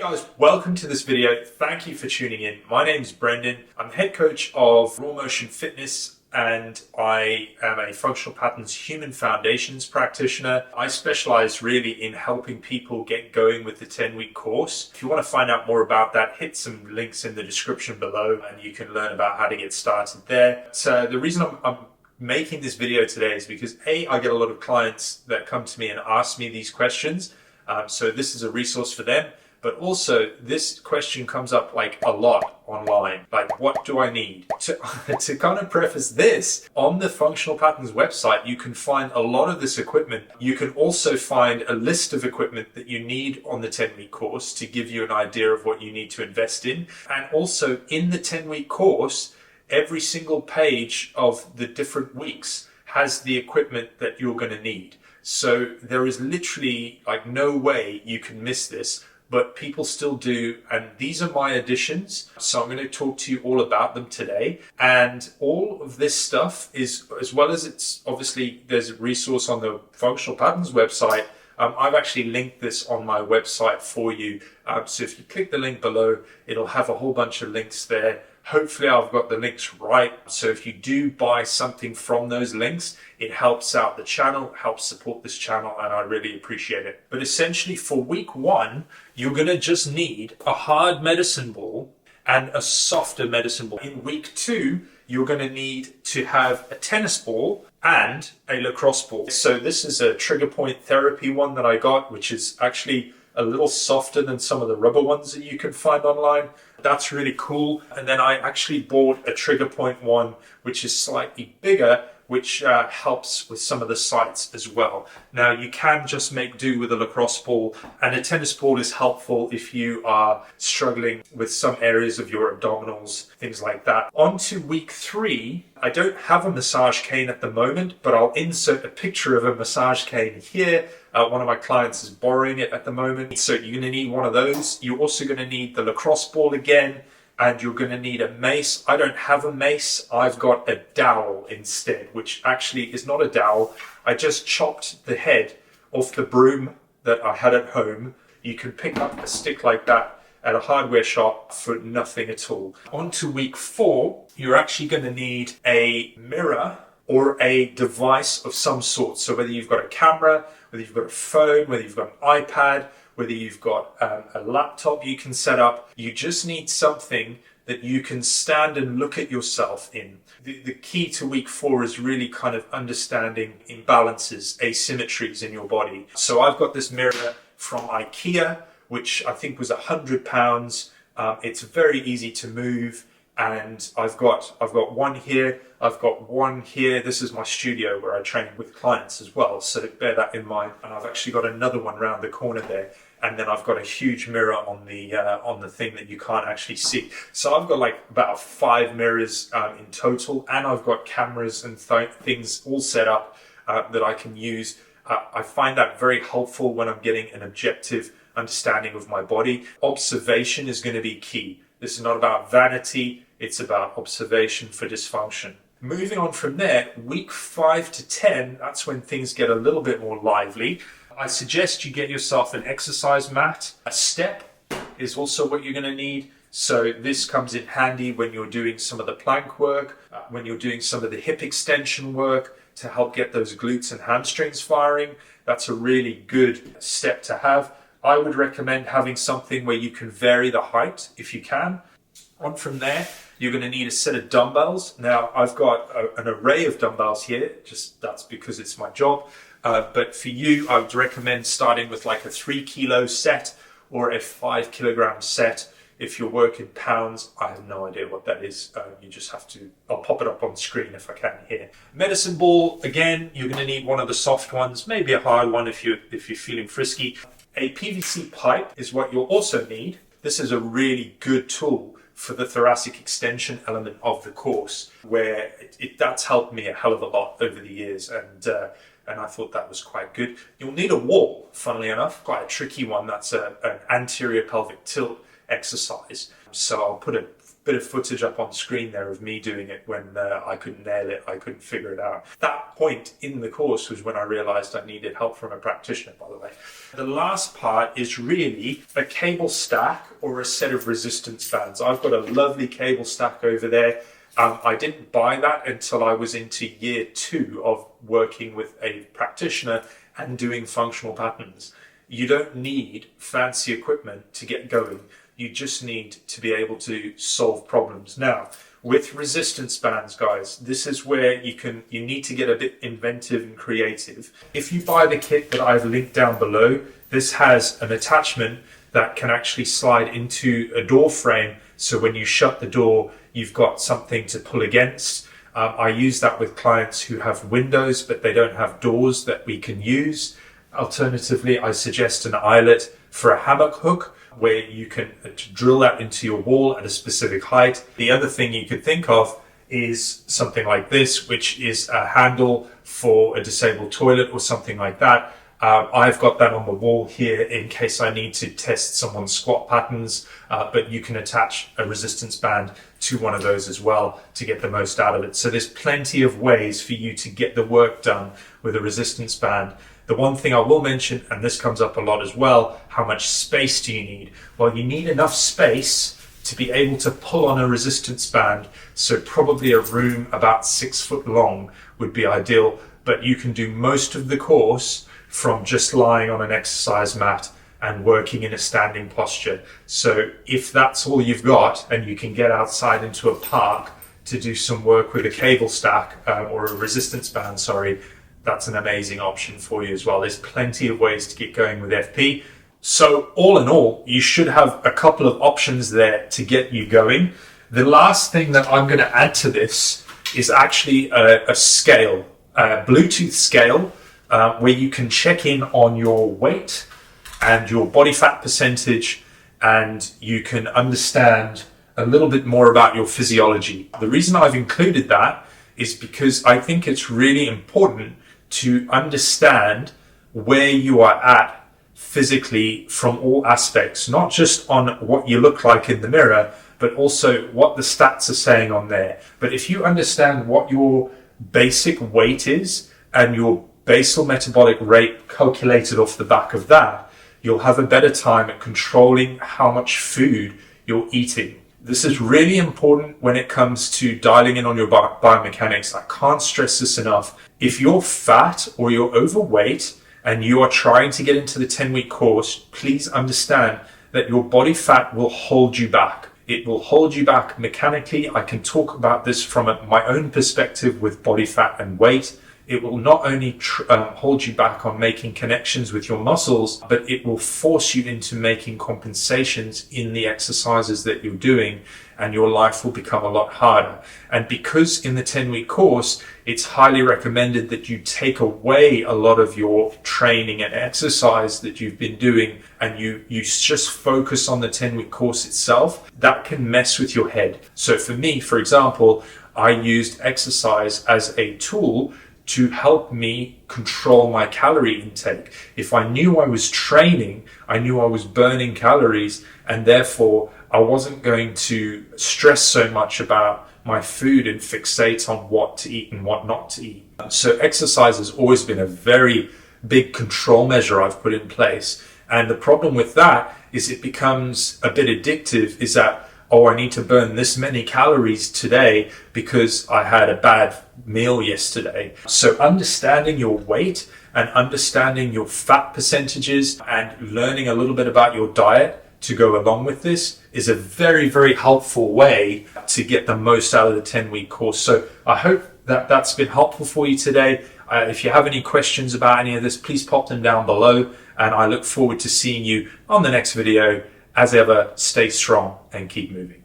guys, welcome to this video. Thank you for tuning in. My name is Brendan. I'm the head coach of Raw Motion Fitness and I am a Functional Patterns Human Foundations practitioner. I specialize really in helping people get going with the 10-week course. If you want to find out more about that, hit some links in the description below and you can learn about how to get started there. So the reason I'm making this video today is because I get a lot of clients that come to me and ask me these questions. So this is a resource for them. But also, this question comes up like a lot online. Like, what do I need? To kind of preface this, on the Functional Patterns website, you can find a lot of this equipment. You can also find a list of equipment that you need on the 10-week course to give you an idea of what you need to invest in. And also, in the 10-week course, every single page of the different weeks has the equipment that you're going to need. So there is literally like no way you can miss this. But people still do, and these are my additions, so I'm going to talk to you all about them today. And all of this stuff is, as well as it's obviously there's a resource on the Functional Patterns website, I've actually linked this on my website for you. So if you click the link below, it'll have a whole bunch of links there. Hopefully I've got the links right. So if you do buy something from those links, it helps out the channel, helps support this channel, and I really appreciate it. But essentially for week one, you're going to just need a hard medicine ball and a softer medicine ball. In week two, you're going to need to have a tennis ball and a lacrosse ball. So this is a trigger point therapy one that I got, which is actually a little softer than some of the rubber ones that you can find online. That's really cool. And then I actually bought a trigger point one, which is slightly bigger, which helps with some of the sights as well. Now you can just make do with a lacrosse ball, and a tennis ball is helpful if you are struggling with some areas of your abdominals, things like that. On to week three, I don't have a massage cane at the moment, but I'll insert a picture of a massage cane here. One of my clients is borrowing it at the moment. So you're going to need one of those. You're also going to need the lacrosse ball again, and you're going to need a mace. I don't have a mace. I've got a dowel instead, which actually is not a dowel. I just chopped the head off the broom that I had at home. You can pick up a stick like that at a hardware shop for nothing at all. On to week four, you're actually going to need a mirror or a device of some sort. So whether you've got a camera, whether you've got a phone, whether you've got an iPad, whether you've got a laptop you can set up, you just need something that you can stand and look at yourself in. The key to week four is really kind of understanding imbalances, asymmetries in your body. So I've got this mirror from IKEA, which I think was £100. It's very easy to move. And I've got one here, I've got one here. This is my studio where I train with clients as well, so bear that in mind. And I've actually got another one around the corner there, and then I've got a huge mirror on the thing that you can't actually see. So I've got like about 5 mirrors in total, and I've got cameras and things all set up that I can use. I find that very helpful when I'm getting an objective understanding of my body. Observation is going to be key. This is not about vanity, it's about observation for dysfunction. Moving on from there, week 5 to 10, that's when things get a little bit more lively. I suggest you get yourself an exercise mat. A step is also what you're going to need. So this comes in handy when you're doing some of the plank work, when you're doing some of the hip extension work to help get those glutes and hamstrings firing. That's a really good step to have. I would recommend having something where you can vary the height if you can. On from there, you're going to need a set of dumbbells. Now, I've got an array of dumbbells here, just that's because it's my job. But for you, I would recommend starting with like a 3 kilo set or a 5 kilogram set. If you're working pounds, I have no idea what that is. You just have to, I'll pop it up on screen if I can here. Medicine ball, again, you're going to need one of the soft ones, maybe a hard one if you're feeling frisky. A PVC pipe is what you'll also need. This is a really good tool for the thoracic extension element of the course, where that's helped me a hell of a lot over the years, and I thought that was quite good. You'll need a wall, funnily enough, quite a tricky one. That's an anterior pelvic tilt exercise. So I'll put a bit of footage up on screen there of me doing it when I couldn't nail it, I couldn't figure it out. That point in the course was when I realized I needed help from a practitioner, by the way. The last part is really a cable stack or a set of resistance bands. I've got a lovely cable stack over there. I didn't buy that until I was into year 2 of working with a practitioner and doing functional patterns. You don't need fancy equipment to get going. You just need to be able to solve problems. Now, with resistance bands, guys, this is where you need to get a bit inventive and creative. If you buy the kit that I've linked down below, this has an attachment that can actually slide into a door frame. So when you shut the door, you've got something to pull against. I use that with clients who have windows, but they don't have doors that we can use. Alternatively, I suggest an eyelet for a hammock hook where you can drill that into your wall at a specific height. The other thing you could think of is something like this, which is a handle for a disabled toilet or something like that. I've got that on the wall here in case I need to test someone's squat patterns, but you can attach a resistance band to one of those as well to get the most out of it. So there's plenty of ways for you to get the work done with a resistance band. The one thing I will mention, and this comes up a lot as well, how much space do you need? Well, you need enough space to be able to pull on a resistance band. So probably a room about 6 foot long would be ideal, but you can do most of the course from just lying on an exercise mat and working in a standing posture. So if that's all you've got and you can get outside into a park to do some work with a cable stack or a resistance band, that's an amazing option for you as well. There's plenty of ways to get going with FP. So all in all, you should have a couple of options there to get you going. The last thing that I'm going to add to this is actually a scale, a Bluetooth scale, where you can check in on your weight and your body fat percentage, and you can understand a little bit more about your physiology. The reason I've included that is because I think it's really important to understand where you are at physically from all aspects, not just on what you look like in the mirror, but also what the stats are saying on there. But if you understand what your basic weight is and your basal metabolic rate calculated off the back of that, you'll have a better time at controlling how much food you're eating. This is really important when it comes to dialing in on your biomechanics. I can't stress this enough. If you're fat or you're overweight and you are trying to get into the 10-week course, please understand that your body fat will hold you back. It will hold you back mechanically. I can talk about this from my own perspective with body fat and weight. It will not only hold you back on making connections with your muscles, but it will force you into making compensations in the exercises that you're doing, and your life will become a lot harder. And because in the 10-week course, it's highly recommended that you take away a lot of your training and exercise that you've been doing, and you just focus on the 10-week course itself, that can mess with your head. So for me, for example, I used exercise as a tool to help me control my calorie intake. If I knew I was training, I knew I was burning calories, and therefore I wasn't going to stress so much about my food and fixate on what to eat and what not to eat. So exercise has always been a very big control measure I've put in place. And the problem with that is it becomes a bit addictive, is that, oh, I need to burn this many calories today because I had a bad meal yesterday. So understanding your weight and understanding your fat percentages and learning a little bit about your diet to go along with this is a very, very helpful way to get the most out of the 10-week course. So I hope that that's been helpful for you today. If you have any questions about any of this, please pop them down below, and I look forward to seeing you on the next video. As ever, stay strong and keep moving.